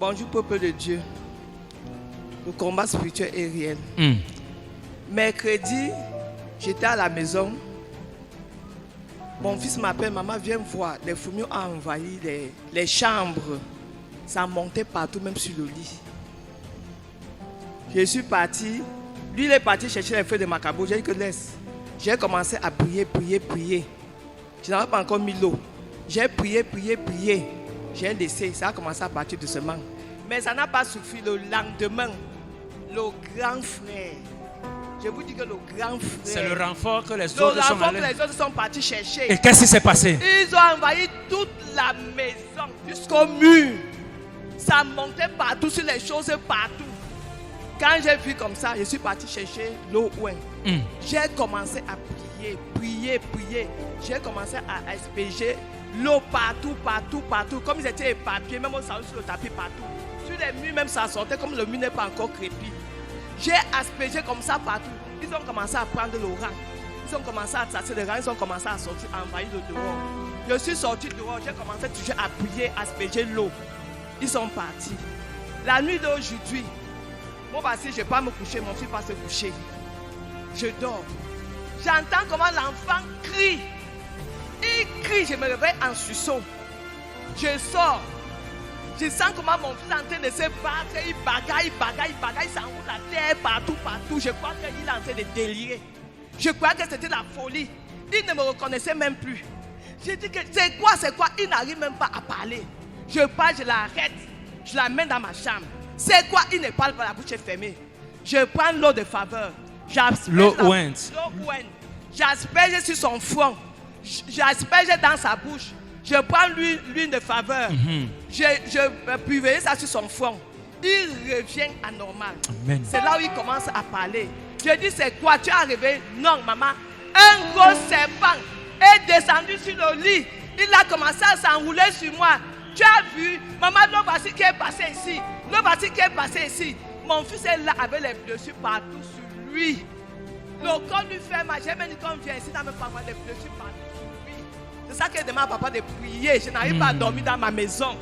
Bonjour peuple de Dieu. Le combat spirituel est réel. Mercredi, j'étais à la maison. Mon fils m'appelle, maman viens me voir. Les fourmis ont envahi les chambres. Ça montait partout, même sur le lit. Je suis parti. Lui, il est parti chercher les feuilles de macabo. J'ai dit que laisse. J'ai commencé à prier. Je n'avais pas encore mis l'eau. J'ai prié. J'ai laissé. Ça a commencé à partir doucement. Mais ça n'a pas suffi. Le lendemain, le grand frère. Je vous dis que le grand frère. C'est le renfort que les autres sont allés. Les autres sont partis chercher. Et qu'est-ce qui s'est passé? Ils ont envahi toute la maison jusqu'au mur. Ça montait partout sur les choses partout. Quand j'ai vu comme ça, je suis parti chercher l'eau. J'ai commencé à prier. J'ai commencé à asperger l'eau partout. Comme ils étaient éparpillés, même on s'en sur le tapis partout. Sur les murs, même ça sortait comme le mur n'est pas encore crépi. J'ai aspergé comme ça partout. Ils ont commencé à prendre le rang. Ils ont commencé à tasser le rang. Ils ont commencé à sortir, à envahir le dehors. Je suis sorti dehors. J'ai commencé toujours à prier, à asperger l'eau. Ils sont partis. La nuit d'aujourd'hui, moi, si je ne vais pas me coucher, mon fils va se coucher. Je dors. J'entends comment l'enfant crie. Il crie, je me réveille en sursaut. Je sors. Je sens comment mon fils est en train de se battre. Il bagaille. Il s'enroule la terre partout. Je crois qu'il est en train de délirer. Je crois que c'était la folie. Il ne me reconnaissait même plus. J'ai dit que c'est quoi? Il n'arrive même pas à parler. Je parle, je l'arrête. Je l'amène dans ma chambre. C'est quoi? Il ne parle pas, la bouche est fermée. Je prends l'eau de faveur. L'eau ouin. J'asperge sur son front. J'asperge dans sa bouche. Je prends l'huile de faveur. Je pulvérise ça sur son front. Il revient à normal. Amen. C'est là où il commence à parler. Je dis, c'est quoi? Tu es arrivé? Non, maman. Un gros serpent est descendu sur le lit. Il a commencé à s'enrouler sur moi. Tu as vu? Maman, l'eau basique qui est passée ici. Mon fils est là avec les blessures partout sur lui. Le corps lui fait mal. J'ai même dit qu'on vient ici, dans mes parents, les blessures partout sur lui. C'est ça que je demande à papa de prier. Je n'arrive pas à dormir dans ma maison.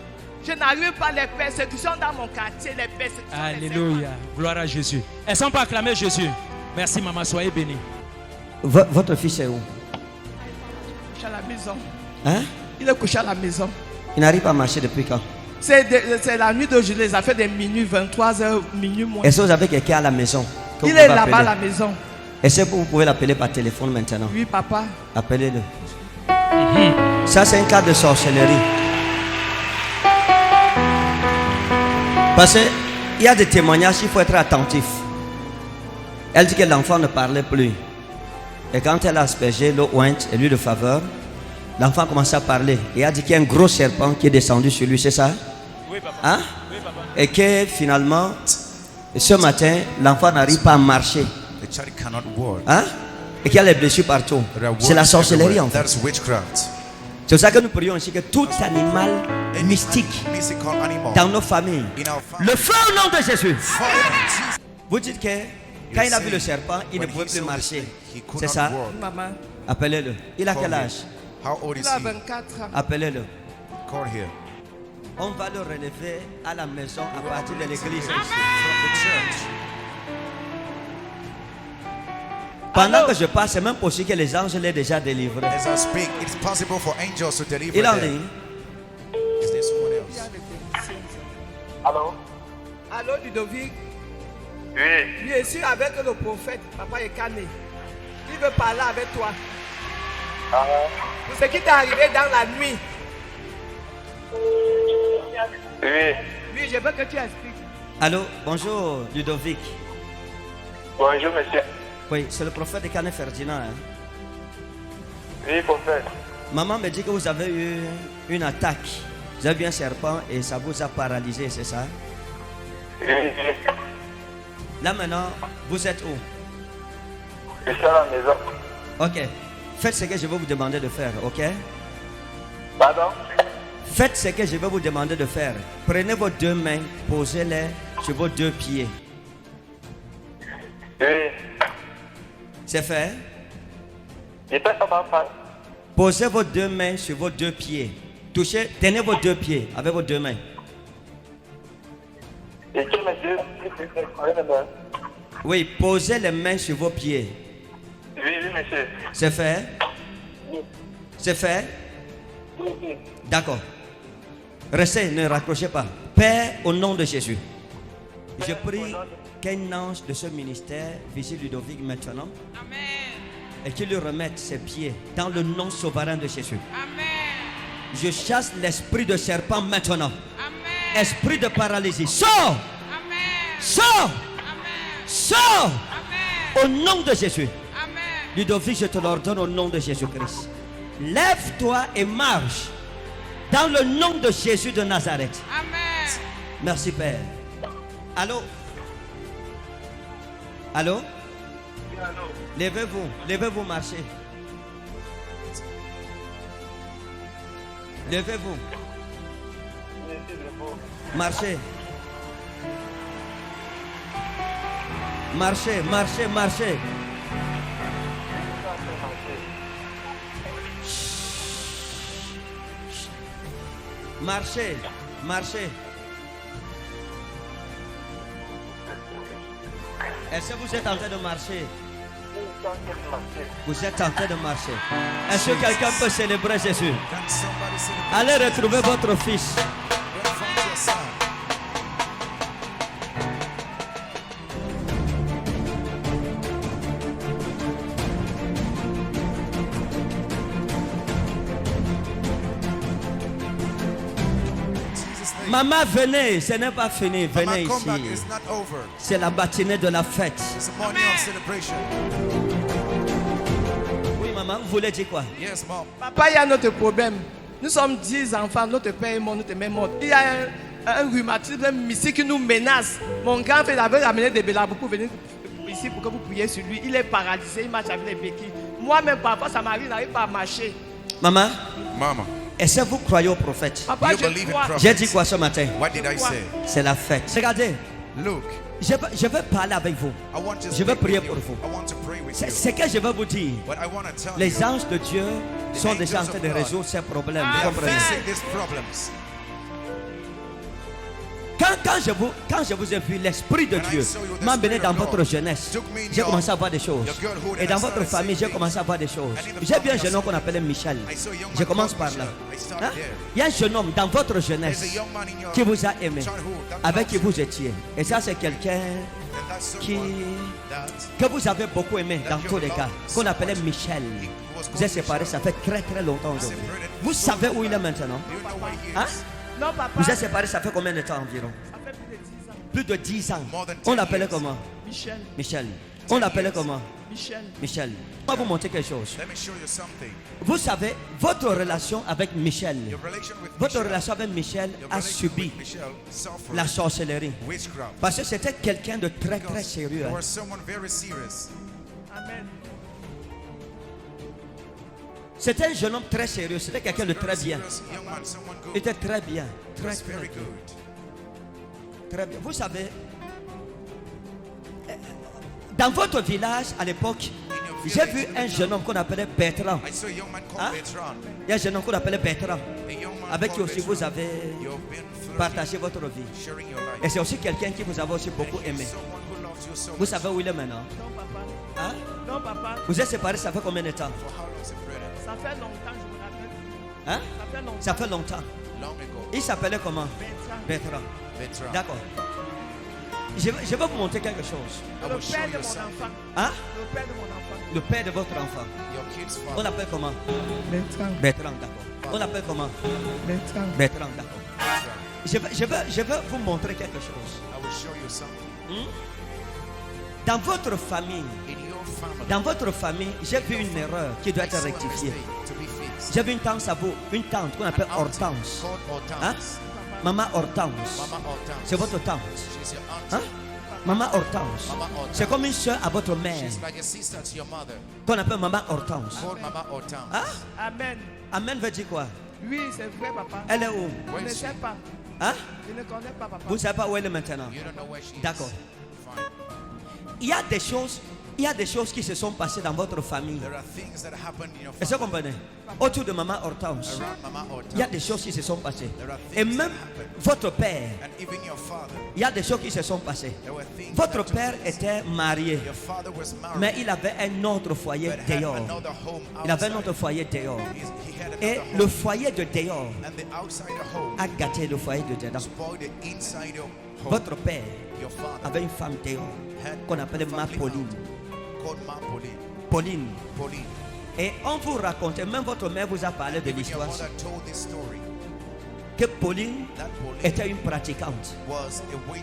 Je n'arrive pas à les persécutions dans mon quartier. Les persécutions. Alléluia. Gloire à Jésus. Elles sont pas acclamées Jésus. Merci maman, soyez bénis. Votre fils est où? Il est couché à la maison. Hein? Il est couché à la maison. Il n'arrive pas à marcher depuis quand? C'est la nuit d'aujourd'hui. Ça fait des minuit, 23h, minuit moins. Est-ce que vous avez quelqu'un à la maison? Il est là-bas à la maison. Est-ce que vous pouvez l'appeler par téléphone maintenant? Oui, papa. Appelez-le. Ça, c'est un cas de sorcellerie. Parce qu'il y a des témoignages, il faut être attentif. Elle dit que l'enfant ne parlait plus. Et quand elle a aspergé l'eau ointe et l'huile de faveur, l'enfant commence à parler. Et elle a dit qu'il y a un gros serpent qui est descendu sur lui, c'est ça? Oui, papa. Hein? Oui, papa. Et que finalement, ce matin, l'enfant n'arrive pas à marcher. The child cannot walk. Hein? Et qu'il y a les blessures partout. C'est la sorcellerie en fait. That's witchcraft. C'est pour ça que nous prions aussi que tout animal mystique Mystical animal. dans nos familles, In our family. le feu au nom de Jésus. Fire in Jesus. Vous dites que quand il a vu le serpent, il ne pouvait plus marcher. C'est ça? Maman. Appelez-le. Il a quel âge? How old is Il a he? 24 ans. Appelez-le. Call here. On va le relever à la maison à partir de l'église. From the church. Pendant que je passe, c'est même possible que les anges l'aient déjà délivré. As I speak, it's possible for angels to deliver Il en them. ligne. Is there someone else? Allô? Allô, Ludovic? Oui. Je suis avec le prophète, papa Ekane. Il veut parler avec toi. Ah, Pour ce qui t'est arrivé dans la nuit. oui. Oui, je veux que tu expliques. Allô, bonjour Ludovic. Bonjour, monsieur. Oui, c'est le prophète Ekane Ferdinand. Hein. Oui, prophète. Maman me dit que vous avez eu une attaque. Vous avez vu un serpent et ça vous a paralysé, c'est ça? Oui, oui. Là maintenant, vous êtes où? Je suis à la maison. Ok. Faites ce que je vais vous demander de faire, ok? Pardon? Faites ce que je vais vous demander de faire. Prenez vos deux mains, posez-les sur vos deux pieds. Oui. C'est fait? Je fais ça, papa. Posez vos deux mains sur vos deux pieds. Touchez, tenez vos deux pieds avec vos deux mains. Et que monsieur, Oui, posez les mains sur vos pieds. oui, monsieur. C'est fait? C'est fait? D'accord. Restez, ne raccrochez pas. Père, au nom de Jésus, je prie qu'un ange de ce ministère visite Ludovic maintenant. Amen. Et qu'il lui remette ses pieds dans le nom souverain de Jésus. Amen. Je chasse l'esprit de serpent maintenant. Amen. Esprit de paralysie, sors! Amen. Sors! Amen. Sors! Amen. Au nom de Jésus. Amen. Ludovic, je te l'ordonne au nom de Jésus-Christ. Lève-toi et marche dans le nom de Jésus de Nazareth. Amen. Merci Père. Allô? Allô? Levez-vous, levez-vous, marchez. Levez-vous. Marchez. Marchez, marchez, marchez. Marchez, marchez. Est-ce que vous êtes en train de marcher? Vous êtes en train de marcher. Est-ce que quelqu'un peut célébrer Jésus? Can somebody celebrate? Allez retrouver votre fils. Go find your son. Jesus' name. Maman, venez, ce n'est pas fini. Mama, Venez come back. ici. It's not over. C'est la matinée de la fête. It's a morning of celebration. Oui, maman, vous voulez dire quoi? Yes, mom. Papa, il y a notre problème. Nous sommes 10 enfants, notre père est mort, notre mère est morte. Il y a un rhumatisme, un missile qui nous menace. Mon grand frère avait ramené des bélabos pour venir ici pour que vous priez sur lui. Il est paralysé, il marche avec les béquilles. Moi-même, parfois, ça m'arrive, je n'arrive pas à marcher. Maman, Mama, est-ce que vous croyez au prophète? Papa, you je believe in crois. prophets? J'ai dit quoi ce matin? What did I say? C'est la fête. Regardez, Look, je vais parler avec vous. I want to Je vais speak prier with you. pour vous. I want to pray with C'est you. ce que je vais vous dire. But I want to tell Les you, anges de Dieu sont déjà en train de résoudre ces problèmes. Vous they are comprenez? facing these problems. Quand je vous ai vu, l'Esprit de Dieu m'a mené dans votre jeunesse. J'ai commencé à voir des choses. Et dans votre famille, j'ai commencé à voir des choses. J'ai vu un jeune homme qu'on appelait Michel. Je commence par là. Hein? Il y a un jeune homme dans votre There's jeunesse a young man in your qui vous a aimé, childhood that avec qui loves you. vous étiez. Et ça, c'est quelqu'un And that's qui, someone that que vous avez beaucoup aimé dans tous les cas, qu'on appelait Michel. Vous êtes séparés, ça fait très très longtemps aujourd'hui. Vous savez où il est maintenant? you know where he is. Hein? Non, papa, Vous êtes séparés, ça fait combien de temps environ? ça fait plus de 10 ans. Plus de 10 ans. More than 10 On l'appelait years. comment? Michel, Michel. On l'appelait comment? Michel. Michel. On va vous montrer quelque chose. Let me show you something. Vous savez, votre relation avec Michel, Your relation with votre Michelle, relation avec Michel your a relation subi with Michelle suffered la sorcellerie. witchcraft. Parce que c'était quelqu'un de très très Because sérieux. you hein. were someone very serious. Amen. C'était un jeune homme très sérieux. C'était quelqu'un de très bien. Serious young man, someone Il good. était très bien. Très Was très very bien. good. Très bien. Vous savez, dans votre village à l'époque, j'ai vu un jeune homme qu'on appelait Bertrand. I saw a young man called Hein? Bertrand. Il y a un jeune homme qu'on appelait Bertrand, A young man avec qui called aussi Bertrand. vous avez You've been flirting, partagé votre vie. sharing your life. Et c'est aussi quelqu'un qui vous avez aussi beaucoup And he's aimé. someone who loves you so Vous much. savez où il est maintenant? Non, papa. Hein? Non, papa. Vous êtes séparés, ça fait combien de temps? For how long is it, brother? Ça fait longtemps, je me rappelle. Hein? Ça fait longtemps. Ça fait longtemps. Long ago. Il s'appelait comment? Bertrand. Bertrand. Bertrand. D'accord. Je vais vous montrer quelque chose. I Le will show père de you mon something. enfant. Hein? Le père de mon enfant. Le père de votre enfant. Your kid's On father. l'appelle comment? Bertrand. Bertrand, d'accord. On l'appelle comment? Bertrand. Bertrand, d'accord. Bertrand. Je vais vous montrer quelque chose. I will show you something. Dans votre famille, In your family, dans votre famille, j'ai vu une erreur qui doit I être saw a rectifiée. mistake to be fixed. J'ai vu une tante à vous, une tante qu'on appelle An aunt Hortense. called Hortense. Hein? Maman Hortense. Mama Hortense. C'est votre tante. She's your Hein? aunt. Maman Hortense. Mama Hortense. C'est comme une soeur à votre mère She's like a sister to your mother. qu'on appelle Maman Hortense. Called Mama Hortense. Hein? Amen. Amen veut dire quoi? Oui, c'est vrai, papa. Elle est où? Je Where ne is she? sais pas. Hein? Je ne connais pas, papa. Vous ne savez pas où elle est maintenant? You don't know where she is. D'accord. Fine. Il y a des choses Il y a des choses qui se sont passées dans votre famille. There are things that happen in your Est-ce que vous family. comprenez? Autour de maman Hortense, Around Mama il y a Hortense. des choses qui se sont passées. There are Et things même that happen. votre père, And even your father. il y a des choses qui se sont passées. There were things Votre that took père place. était marié, Your father was married. mais il avait un autre foyer but had dehors. another home Il avait un outside. autre foyer dehors. He had Et another le home. foyer de dehors And the outside home a gâté le foyer de dedans. spoiled the inside of home. Votre père Your father avait une femme dehors qu'on appelait Ma Pauline. called Ma Pauline. Pauline. Pauline. Et on vous racontait, même votre mère vous a parlé de Even your l'histoire, mother told this story. que Pauline That Pauline était une pratiquante. was a witch.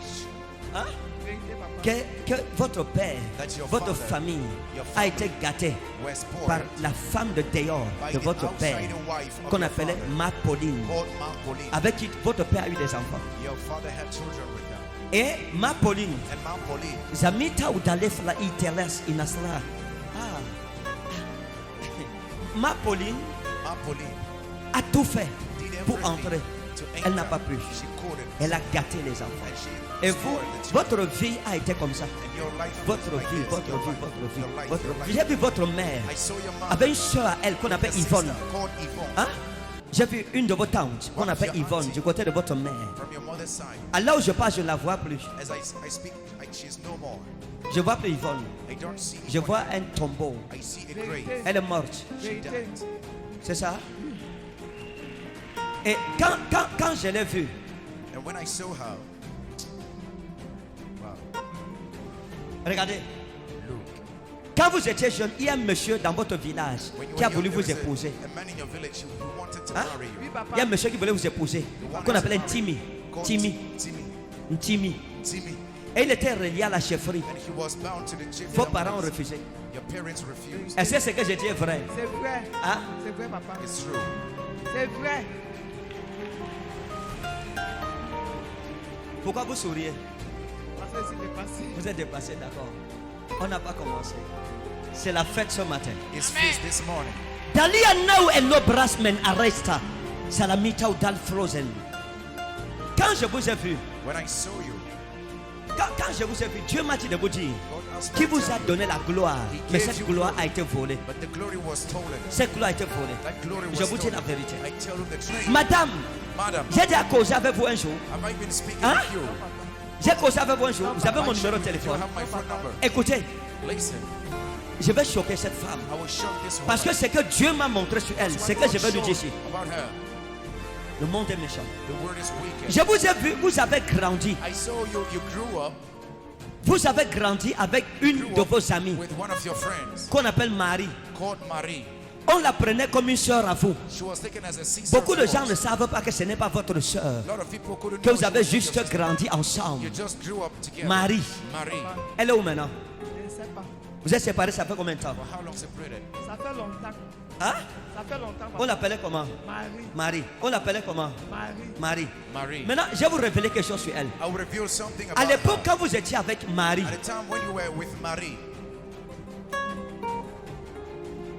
Hein? Vérité, papa. Que votre père, That your votre father, famille your a family été gâtée were spoiled par la femme de dehors by de the votre père, outside wife of qu'on your appelait father, Ma Pauline, called Ma Pauline. avec qui votre père a eu des enfants. Your father had children with them. Et Ma Pauline, And Ma Pauline, Zamita udalefla iteles inasla. Ah. Ma Pauline Ma Pauline a tout fait did pour everything entrer. to Elle n'a enter. pas pu. She couldn't. Elle a gâté les enfants. And she Et vous, spoiled the children. votre vie a été comme ça. And your life was Votre like vie, this. votre Your vie, life, votre your vie, life, votre your vie. life. J'ai vu votre mère I saw your mother avec une soeur à elle qu'on with a appelle sister Yvonne. called Yvonne. Hein? J'ai vu une de vos tantes qu'on One of appelle your Yvonne auntie. du côté de votre mère. From your mother's side. À là où je parle, je ne la vois plus. As I speak, she's no more. Je vois plus Yvonne. I don't see Je Yvonne. vois un tombeau. I see a grave. Elle est morte. She Vérité. died. C'est ça? Et quand je l'ai vue, And when I saw her, wow, regardez, look. quand vous étiez jeune, il y a un monsieur dans votre village When you qui a were voulu young, vous there was épouser. a man in your village who wanted to Hein? marry Oui, you. papa. Il y a un monsieur qui voulait vous épouser, qu'on appelait Timmy. Called Timmy. Timmy. Timmy. Timmy. Et il était relié à la chefferie. And he was bound to the chief. Vos parents ont refusé. Your parents refused. Est-ce que ce que j'ai dit est vrai? C'est vrai. Hein? C'est vrai, papa. It's true. C'est vrai. Pourquoi vous souriez? Parce que c'est dépassé. Vous êtes dépassé, d'accord. On n'a pas commencé. C'est la fête ce matin. It's Amen. feast this morning. Dalia now and no brassman arresta. Salamita ou dal frozen. Quand je vous ai vu, When I saw you, quand je vous ai vu, Dieu m'a dit de vous dire God asked qui me to vous tell a you, donné la gloire. He Mais gave cette you gloire glory. a été volée. but the glory was stolen. Cette gloire a été volée. That glory was Je vous dis stolen. la vérité. I tell you the truth. Madame, Madam, j'ai déjà causé avec vous un jour. have I been speaking Hein? with you? J'ai causé avec vous un jour. Vous avez mon I numéro de should- you téléphone. have my phone number. Écoutez, Listen, je vais choquer cette femme. I will shock this woman. Parce que ce que Dieu m'a montré sur elle, c'est que je vais lui dire ici. about her. Le monde est méchant. The word is wicked. Je vous ai vu, vous avez grandi. I saw you. You grew up. Vous avez grandi avec une Grew de up vos amies with one of your friends qu'on appelle Marie. called Marie. On la prenait comme une soeur à vous. She was taken as a sister. Beaucoup de of gens yours. ne savent pas que ce n'est pas votre soeur. A lot of people couldn't Que know vous she avez was your juste sister. grandi ensemble. You just grew up together. Marie. Marie. Elle est où maintenant? Je ne sais pas. Vous êtes séparés, ça fait combien de temps? For how long separated? Ça fait longtemps. Hein? Ça fait longtemps, On papa. l'appelait comment? Marie. Marie. On l'appelait comment? Marie. Marie. Marie. Maintenant, je vais vous révéler quelque chose sur elle. I will reveal something À about l'époque, her. quand vous étiez avec Marie, At the time when you were with Marie,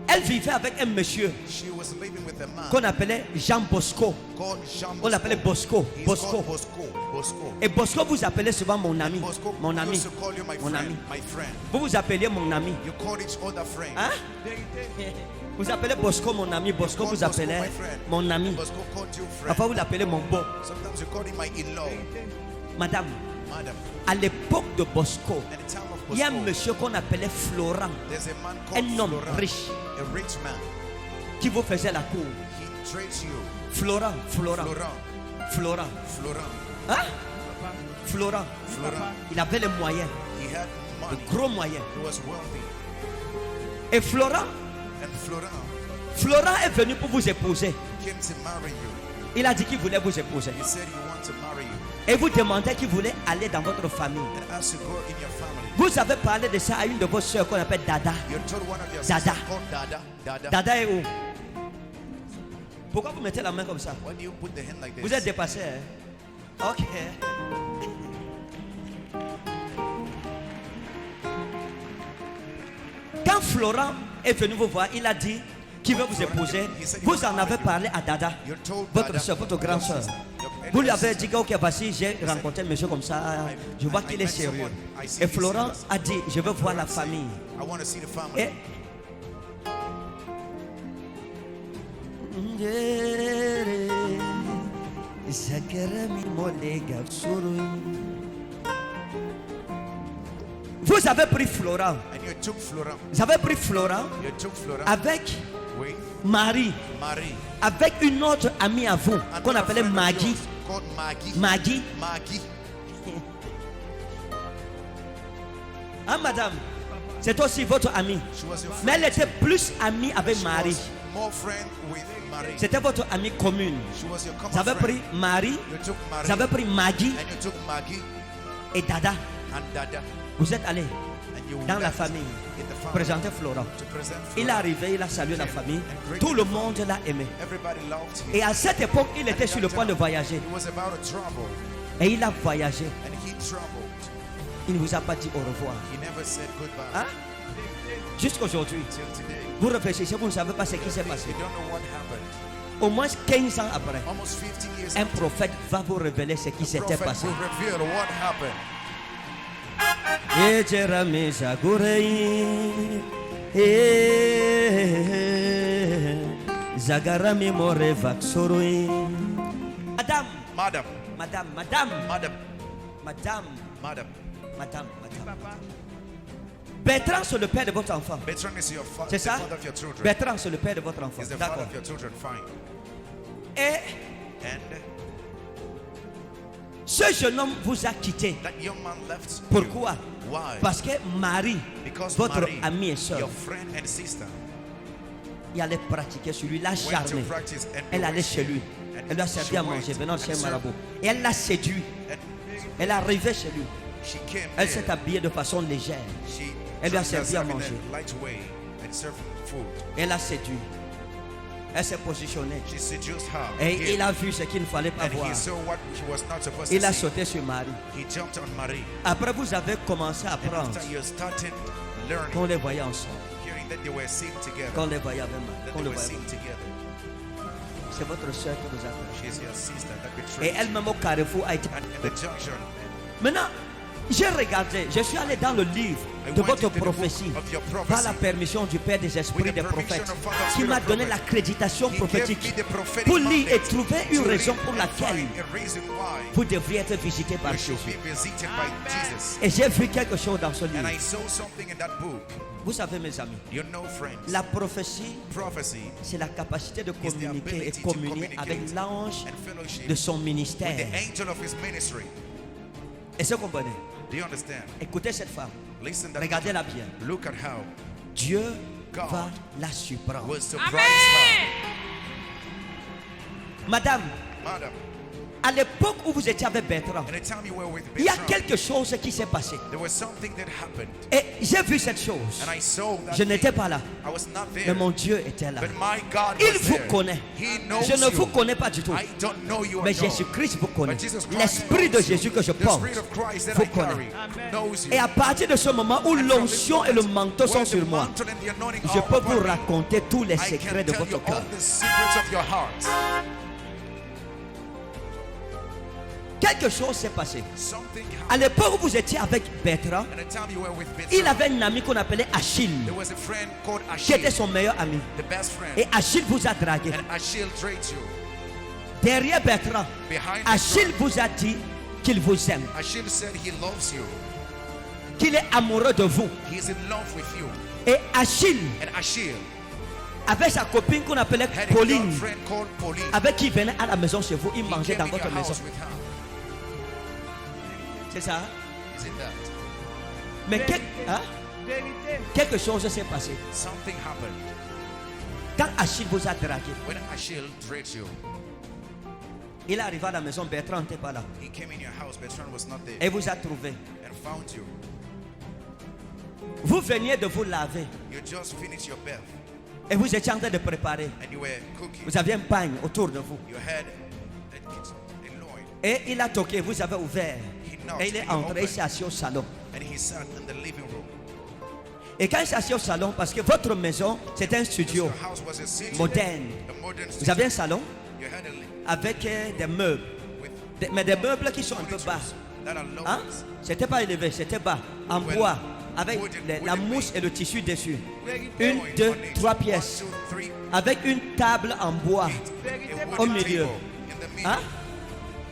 elle vivait avec un monsieur she was living with a man qu'on appelait Jean Bosco. called Jean On l'appelait Bosco. He's Bosco. called Bosco. Et Bosco vous appelait souvent mon ami. Bosco Mon ami. used to call you my Mon friend. ami. My friend. Vous vous appeliez mon ami. You called each other friend. Hein? Vérité. Vous appelez Bosco mon ami. Bosco Called vous appelait my friend. mon ami. Bosco called you friend. Parfois vous l'appelez mon beau. Sometimes you called him my in-law. Vérité. Madame, Madam. à l'époque de Bosco, At the time of il y a un Bosco, monsieur qu'on appelait Florent, there's a man called un homme Florent, riche a rich man. qui vous faisait la cour. He trades you. Florent, Florent, Florent. Florent. Florent. Hein? Florent. Florent. Il avait les moyens, He had de money. gros moyens. He was wealthy. Et Florent, And Florent est venu pour vous épouser. came to marry you. Il a dit qu'il voulait vous épouser. He said he want to marry you Et vous demandez qu'il voulait aller dans votre famille. and ask to go in your family. Vous avez parlé de ça à une de vos soeurs qu'on appelle Dada. You told one of your Dada. sisters called Dada. Dada. Dada est où? Pourquoi vous mettez la main comme ça? Why do you put the hand like this? Vous êtes dépassé, hein? Ok. Quand Florent est venu vous voir, il a dit qu'il veut vous épouser. Vous en avez parlé à Dada, You told votre Dada, soeur, votre your grande soeur. sister, your Vous lui avez dit que ok, voici, j'ai rencontré un monsieur comme ça, je vois qu'il est sérieux. Et Florent a dit, je veux voir la famille. I want to see the family. Et vous avez pris Florent. And you took Florent. Vous avez pris Florent You took Florent avec with Marie, Marie. avec une autre amie à vous qu'on Another appelait friend of Maggie. yours called Maggie. Maggie. Maggie. Hein, madame? C'est aussi votre amie. She was your Mais friend. elle était plus amie avec She Marie. was more friend with Marie. C'était votre amie commune. She was your common Vous avez friend. pris Marie, You took Marie. vous avez pris Maggie And you took Maggie et Dada. and Dada. Vous êtes allés And you dans la left famille in the family présenter Florent. to present Il est Florent. arrivé, il a salué la famille. Tout le monde l'a aimé. Everybody loved him. Et à cette époque, il était sur le point de voyager. He was about to travel Et il a voyagé. and he traveled. Il ne vous a pas dit au revoir. He never said goodbye Hein? Jusqu'aujourd'hui, till today. vous réfléchissez, vous ne savez pas ce qui s'est passé. You don't know what happened. Au moins 15 ans après, Almost 50 years un after, prophète va vous révéler ce qui the s'était prophet passé. will reveal what happened. Madame, Madam, madame, madame, madam, madame, madam. madame, madame. Bertrand, c'est le père de votre enfant. Bertrand is your C'est the ça? father of your children. Bertrand, c'est le père de votre enfant. Is the father D'accord. of your children. Fine. Et And ce jeune homme vous a quitté. that young man left. Pourquoi? You. Why? Parce que Marie, Because votre Marie, amie et soeur, your friend and sister, il allait pratiquer sur lui, l'a went to charmé. practice and Elle they allait went chez lui. and Elle lui a she servi à went manger venant de chez and served- Marabout. Et elle l'a séduit. and Elle est arrivée chez lui. she came Elle there. s'est habillée de façon légère. She Elle lui a dressed servi à herself in manger. a light way and served food. Elle l'a séduit. Elle s'est positionnée. She seduced her. Et here, il a vu ce qu'il ne fallait pas and voir. he saw what he was not supposed Il to a see. sauté sur Marie. He jumped on Marie. Après, vous avez commencé à And apprendre after you started qu'on learning, les voyait ensemble. hearing that they were seen together, Qu'on les voyait avec Marie. that Qu'on they le were voyait. seen together. C'est votre soeur qui vous a fait. She's your sister that Et betrayed you. elle-même au carrefour a été. And in the junction, Maintenant, j'ai regardé, je suis allé dans le livre de votre prophétie par la permission du Père des Esprits des prophètes qui m'a donné l'accréditation he prophétique gave me the prophetic pour lire et mandate trouver une to raison read pour and laquelle find a reason why vous devriez être visité par you should Jésus. be visited by Jesus. Et j'ai vu quelque chose dans ce And livre. I saw something in that book. Vous savez, mes amis, You know, friends, la prophétie, prophecy c'est la capacité de is the communiquer et ability to communier communicate avec l'ange and fellowship de son with ministère. the angel of his ministry. Est-ce que vous comprenez? Do you understand? Écoutez cette femme. Listen, that Regardez-la bien. look at how Dieu God va la surprendre. will surprise Amen. Madame, her. Madam, à l'époque où vous étiez avec Bertrand, in the time you were with il y a Bertrand, quelque chose qui s'est passé. there was something that happened. Et j'ai vu cette chose. And I saw that Je thing. n'étais pas là, I was not mais there. mon Dieu était là. But my God Il was vous there. connaît. He knows Je ne vous you. connais pas du tout. I don't know you Mais at all. Jésus-Christ vous connaît. But Jesus Christ L'Esprit de knows you. Jésus que je The porte Spirit of Christ that vous I connaît. carry knows you. Et à partir de ce moment où And from l'onction this et le moment, manteau sont where sur the moi, mantle and the anointing je are peux upon vous me, raconter tous les I secrets can de tell you votre cœur. all the secrets of your heart. Quelque chose s'est passé. Something À happened. l'époque où vous étiez avec Bertrand, At the time you were with il Bertrand, avait un ami qu'on appelait Achille, there was a friend called qui était Achille, son meilleur ami. the best friend. Et Achille vous a dragué. And Achille traded you. Derrière Bertrand, Behind Achille Bertrand, vous a dit qu'il vous aime, Achille said he loves you. qu'il est amoureux de vous. He's in love with you. Et Achille And Achille avait sa copine qu'on appelait had a Pauline, young friend called Pauline. avec qui il venait à la maison chez vous, il He mangeait came dans in your votre maison. house with her. C'est ça? Is it that? Mais hein? Vérité. Quelque chose s'est passé. Something happened Quand Achille vous a dragué, when Achille traded you. il est arrivé à la maison, Bertrand n'était pas là. He came in your house. Bertrand was not there Et vous a trouvé. and found you. Vous veniez de vous laver. You just finished your bath Et vous étiez en train de préparer. and you were cooking. Vous aviez un pagne autour de vous. You had a loin Et il a toqué, vous avez ouvert. Et il est entré, il s'est assis au salon. and he sat in the living room. Et quand il s'est assis au salon, parce que votre maison, c'est un studio Your house was a studio, moderne. a modern Vous studio. avez un salon You had avec des meubles. with Mais des meubles qui sont un peu bas. that are low. Hein? C'était pas élevé, c'était bas. En bois, avec la mousse et le tissu dessus. Une, deux, trois pièces. Avec une table en bois au milieu. Hein?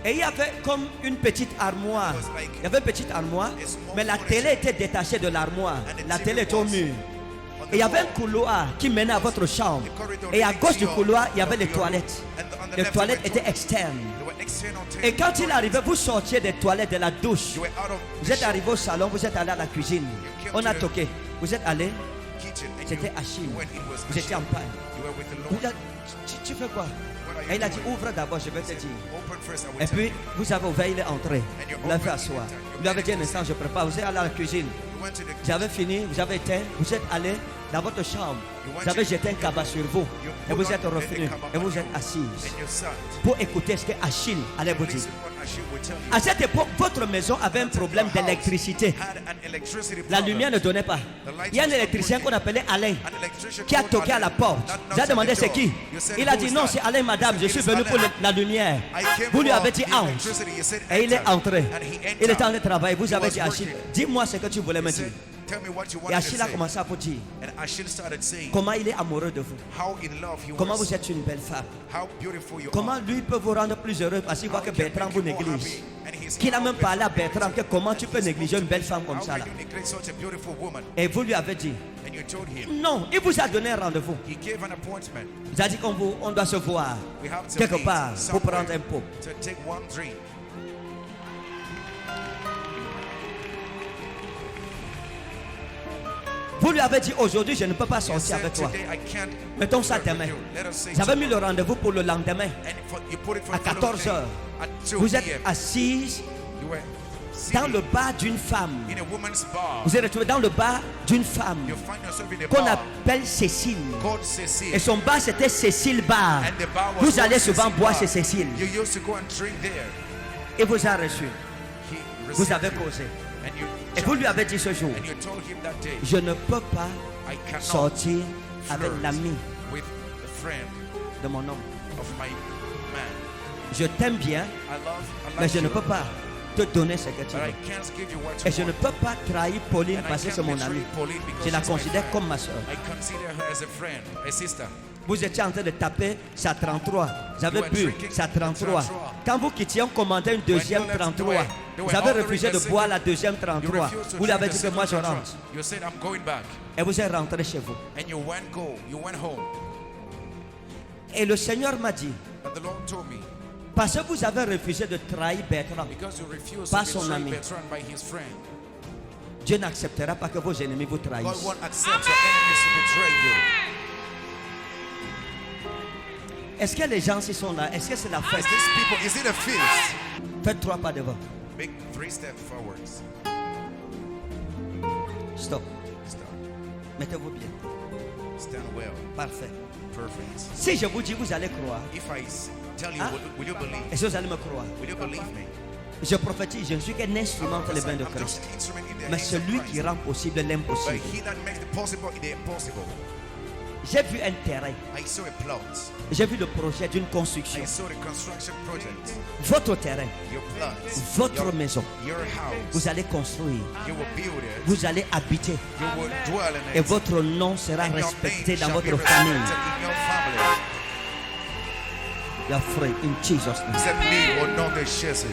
Et il y avait comme une petite armoire. Il y avait une petite armoire, mais la télé était détachée de l'armoire. La télé était au mur. Et il y avait un couloir qui menait à votre chambre. Et à gauche du couloir, il y avait les toilettes. Les toilettes étaient externes. Et quand il arrivait, vous sortiez des toilettes, de la douche. Vous êtes arrivé au salon, vous êtes allé à la cuisine. On a toqué. Vous êtes allé. C'était Achille. Vous étiez en panne. Tu fais quoi? Et il a dit, ouvre d'abord, je vais te dire. Et puis, vous avez ouvert, il est entré. Vous l'avez fait asseoir. Vous lui avez dit un instant, je prépare. Vous êtes allé à la cuisine. J'avais fini, vous avez éteint. Vous êtes allé dans votre chambre. Vous avez jeté un cabas sur vous. Et vous êtes revenu. Et vous êtes assise. Pour écouter ce que Achille allait vous dire. À cette époque, votre maison avait un problème d'électricité. La lumière ne donnait pas. Il y a un électricien qu'on appelait Alain qui a toqué à la porte. J'ai demandé c'est qui. Il a dit non, c'est Alain, madame, je suis venu pour la lumière. Vous lui avez dit ange. Et il est entré. Il était en train de travailler. Vous avez dit Achille, dis-moi ce que tu voulais me dire. Et Achille a commencé à vous dire comment il est amoureux de vous. Comment vous êtes une belle femme. Comment lui peut vous rendre plus heureux parce qu'il voit que Bertrand vous néglige. Qu'il a même parlé à Bertrand que comment tu peux négliger une belle femme comme ça là. Et vous lui avez dit non, il vous a donné un rendez-vous. Il a dit qu'on doit se voir quelque part pour prendre un pot. Vous lui avez dit aujourd'hui je ne peux pas sortir avec toi. Mettons ça demain. J'avais mis le rendez-vous pour le lendemain à 14h. Vous êtes assise dans le bar d'une femme. Vous êtes retrouvé dans le bar d'une femme qu'on appelle Cécile. Et son bar c'était Cécile Bar. Vous allez souvent boire chez Cécile. Et vous a reçu. Vous avez causé. Et vous lui avez dit ce jour, je ne peux pas sortir avec l'ami de mon homme. Je t'aime bien, mais je ne peux pas te donner ce que tu veux. Et je ne peux pas trahir Pauline parce que c'est mon ami. Je la considère comme ma soeur. Vous étiez en train de taper sa 33. Vous avez bu sa 33. Quand vous quittiez, on commandait une deuxième 33. Vous avez refusé de boire la deuxième 33. Vous lui avez dit que moi je rentre. Et vous êtes rentré chez vous. Et le Seigneur m'a dit, parce que vous avez refusé de trahir Bertrand par son ami, Dieu n'acceptera pas que vos ennemis vous trahissent. Est-ce que les gens qui sont là, est-ce que c'est la fête? Faites 3 pas devant. Make 3 steps forwards. Stop. Mettez-vous bien. Stand well. Parfait. Perfect. Si je vous dis, vous allez croire. If I tell you, Hein? will you believe? Est-ce que vous allez me croire? Will you believe me? Je prophétise, je ne suis qu'un instrument entre les mains de I'm just Christ. an instrument in the Mais hands of celui Christ. qui rend possible But l'impossible. he that makes the possible the impossible. J'ai vu un terrain. I saw a plot. J'ai vu le projet d'une construction. I saw the construction project. Votre terrain, Your plot. votre maison, Your house. vous allez construire. You will build it. Vous allez habiter. You will dwell in Et it. votre nom sera And your respecté name dans shall be votre respected famille. in your family. You are free in Jesus' name. Except me or not the Shesi.